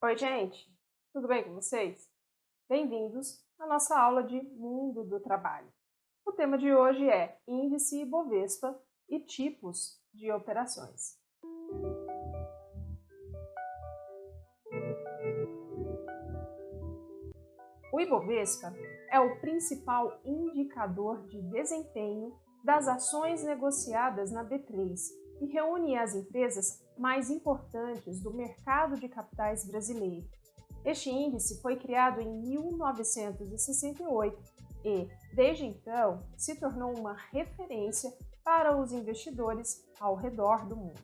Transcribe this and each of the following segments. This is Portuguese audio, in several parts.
Oi, gente! Tudo bem com vocês? Bem-vindos à nossa aula de Mundo do Trabalho. O tema de hoje é Índice Ibovespa e tipos de operações. O Ibovespa é o principal indicador de desempenho das ações negociadas na B3 e reúne as empresas mais importantes do mercado de capitais brasileiro. Este índice foi criado em 1968 e, desde então, se tornou uma referência para os investidores ao redor do mundo.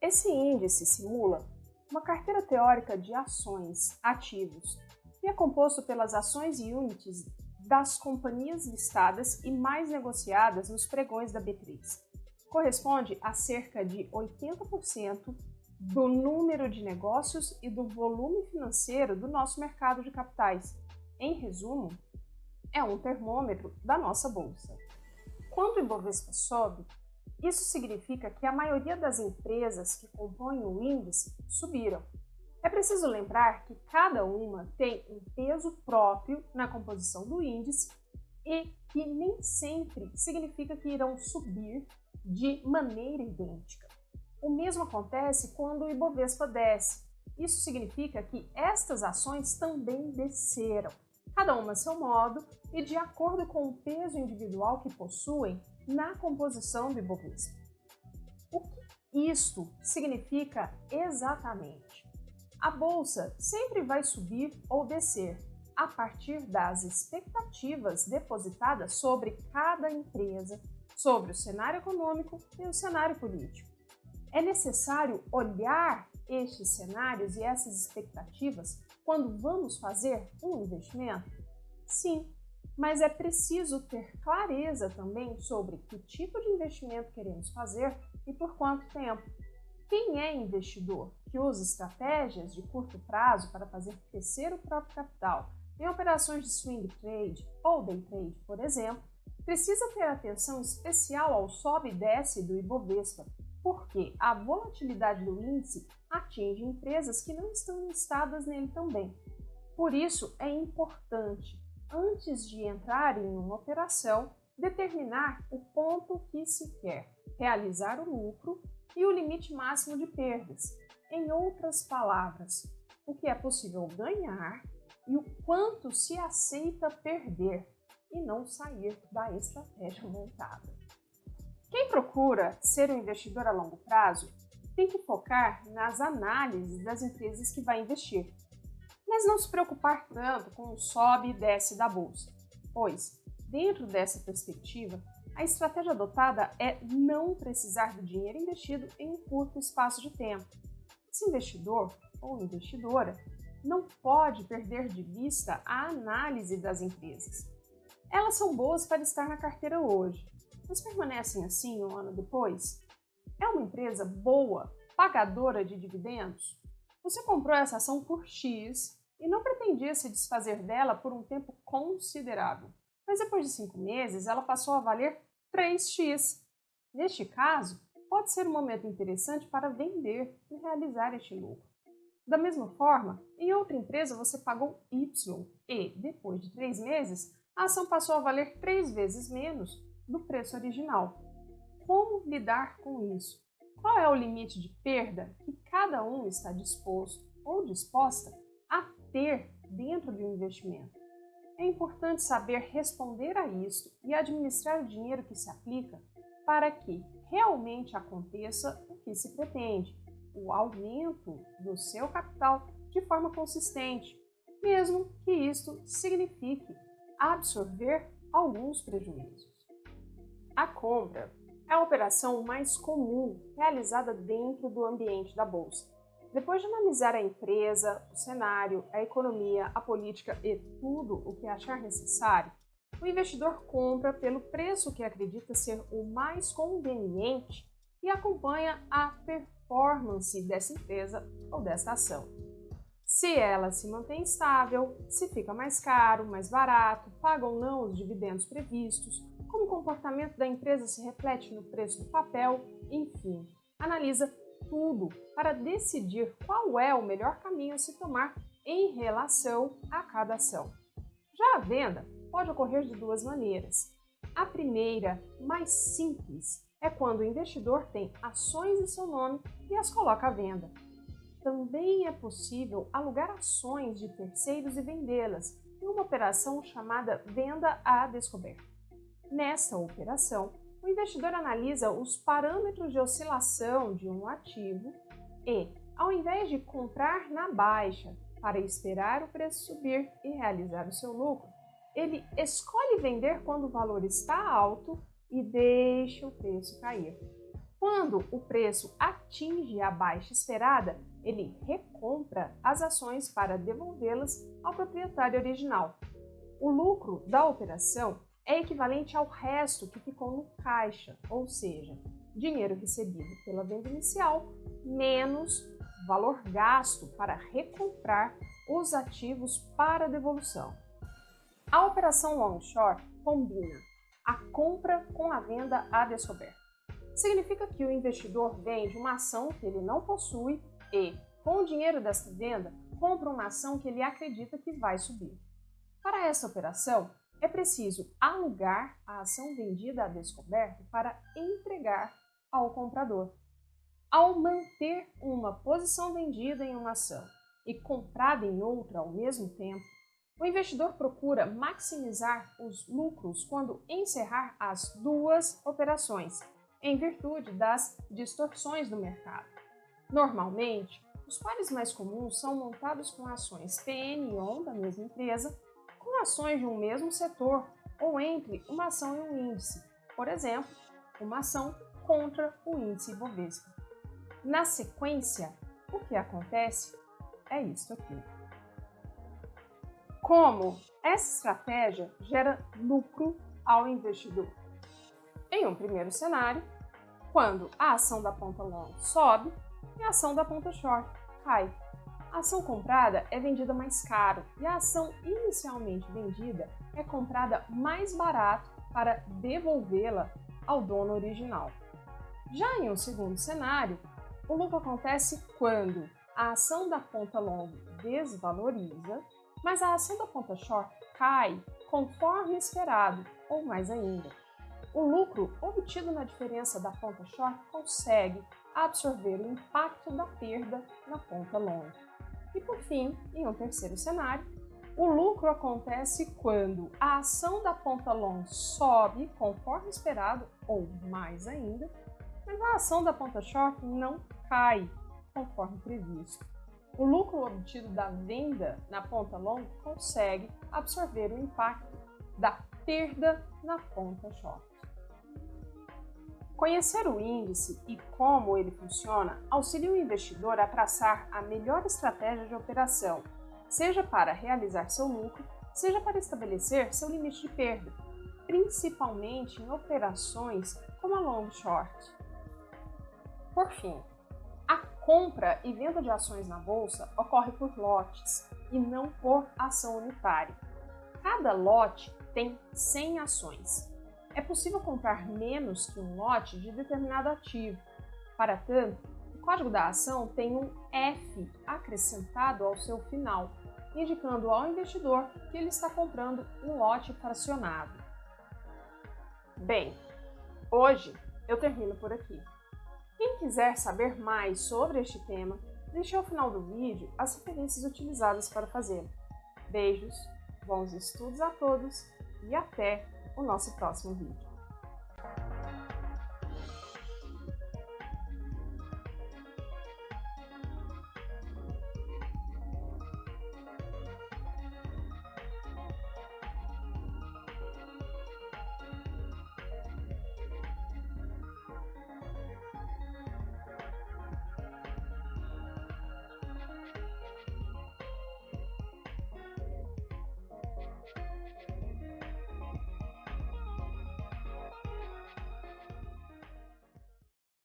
Esse índice simula uma carteira teórica de ações, ativos, e é composto pelas ações e units das companhias listadas e mais negociadas nos pregões da B3. Corresponde a cerca de 80% do número de negócios e do volume financeiro do nosso mercado de capitais. Em resumo, é um termômetro da nossa bolsa. Quando o Ibovespa sobe, isso significa que a maioria das empresas que compõem o índice subiram. É preciso lembrar que cada uma tem um peso próprio na composição do índice e que nem sempre significa que irão subir de maneira idêntica. O mesmo acontece quando o Ibovespa desce. Isso significa que estas ações também desceram, cada uma a seu modo e de acordo com o peso individual que possuem na composição do Ibovespa. O que isto significa exatamente? A bolsa sempre vai subir ou descer a partir das expectativas depositadas sobre cada empresa, sobre o cenário econômico e o cenário político. É necessário olhar estes cenários e essas expectativas quando vamos fazer um investimento? Sim, mas é preciso ter clareza também sobre que tipo de investimento queremos fazer e por quanto tempo. Quem é investidor que usa estratégias de curto prazo para fazer crescer o próprio capital em operações de swing trade ou day trade, por exemplo, precisa ter atenção especial ao sobe e desce do Ibovespa, porque a volatilidade do índice atinge empresas que não estão listadas nele também. Por isso, é importante, antes de entrar em uma operação, determinar o ponto que se quer, realizar o lucro e o limite máximo de perdas. Em outras palavras, o que é possível ganhar e o quanto se aceita perder e não sair da estratégia montada. Quem procura ser um investidor a longo prazo tem que focar nas análises das empresas que vai investir, mas não se preocupar tanto com o sobe e desce da bolsa, pois, dentro dessa perspectiva, a estratégia adotada é não precisar do dinheiro investido em um curto espaço de tempo. Esse investidor ou investidora não pode perder de vista a análise das empresas. Elas são boas para estar na carteira hoje, mas permanecem assim um ano depois? É uma empresa boa, pagadora de dividendos? Você comprou essa ação por X e não pretendia se desfazer dela por um tempo considerável, mas depois de 5 meses ela passou a valer 3x. Neste caso, pode ser um momento interessante para vender e realizar este lucro. Da mesma forma, em outra empresa você pagou Y e, depois de 3 meses, a ação passou a valer 3 vezes menos do preço original. Como lidar com isso? Qual é o limite de perda que cada um está disposto ou disposta a ter dentro de um investimento? É importante saber responder a isso e administrar o dinheiro que se aplica para que realmente aconteça o que se pretende, o aumento do seu capital de forma consistente, mesmo que isto signifique absorver alguns prejuízos. A compra é a operação mais comum realizada dentro do ambiente da bolsa. Depois de analisar a empresa, o cenário, a economia, a política e tudo o que achar necessário, o investidor compra pelo preço que acredita ser o mais conveniente e acompanha a performance dessa empresa ou dessa ação. Se ela se mantém estável, se fica mais caro, mais barato, paga ou não os dividendos previstos, como o comportamento da empresa se reflete no preço do papel, enfim, analisa tudo para decidir qual é o melhor caminho a se tomar em relação a cada ação. Já a venda pode ocorrer de duas maneiras. A primeira, mais simples, é quando o investidor tem ações em seu nome e as coloca à venda. Também é possível alugar ações de terceiros e vendê-las em uma operação chamada venda à descoberta. Nessa operação, o investidor analisa os parâmetros de oscilação de um ativo e, ao invés de comprar na baixa para esperar o preço subir e realizar o seu lucro, ele escolhe vender quando o valor está alto e deixa o preço cair. Quando o preço atinge a baixa esperada, ele recompra as ações para devolvê-las ao proprietário original. O lucro da operação é equivalente ao resto que ficou no caixa, ou seja, dinheiro recebido pela venda inicial menos valor gasto para recomprar os ativos para devolução. A operação long short combina a compra com a venda à descoberta. Significa que o investidor vende uma ação que ele não possui e, com o dinheiro desta venda, compra uma ação que ele acredita que vai subir. Para essa operação, é preciso alugar a ação vendida à descoberta para entregar ao comprador. Ao manter uma posição vendida em uma ação e comprada em outra ao mesmo tempo, o investidor procura maximizar os lucros quando encerrar as duas operações, em virtude das distorções do mercado. Normalmente, os pares mais comuns são montados com ações PN e ON da mesma empresa, com ações de um mesmo setor ou entre uma ação e um índice, por exemplo, uma ação contra o índice Ibovespa. Na sequência, o que acontece é isto aqui. Como essa estratégia gera lucro ao investidor? Em um primeiro cenário, quando a ação da ponta long sobe e a ação da ponta short cai. A ação comprada é vendida mais caro e a ação inicialmente vendida é comprada mais barato para devolvê-la ao dono original. Já em um segundo cenário, o lucro acontece quando a ação da ponta long desvaloriza, mas a ação da ponta short cai conforme esperado, ou mais ainda. O lucro obtido na diferença da ponta short consegue absorver o impacto da perda na ponta long. E por fim, em um terceiro cenário, o lucro acontece quando a ação da ponta long sobe conforme esperado, ou mais ainda, mas a ação da ponta short não cai conforme previsto. O lucro obtido da venda na ponta long consegue absorver o impacto da perda na ponta short. Conhecer o índice e como ele funciona auxilia o investidor a traçar a melhor estratégia de operação, seja para realizar seu lucro, seja para estabelecer seu limite de perda, principalmente em operações como a long short. Por fim, a compra e venda de ações na bolsa ocorre por lotes e não por ação unitária. Cada lote tem 100 ações. É possível comprar menos que um lote de determinado ativo. Para tanto, o código da ação tem um F acrescentado ao seu final, indicando ao investidor que ele está comprando um lote fracionado. Bem, hoje eu termino por aqui. Quem quiser saber mais sobre este tema, deixe ao final do vídeo as referências utilizadas para fazê-lo. Beijos, bons estudos a todos e até o nosso próximo vídeo.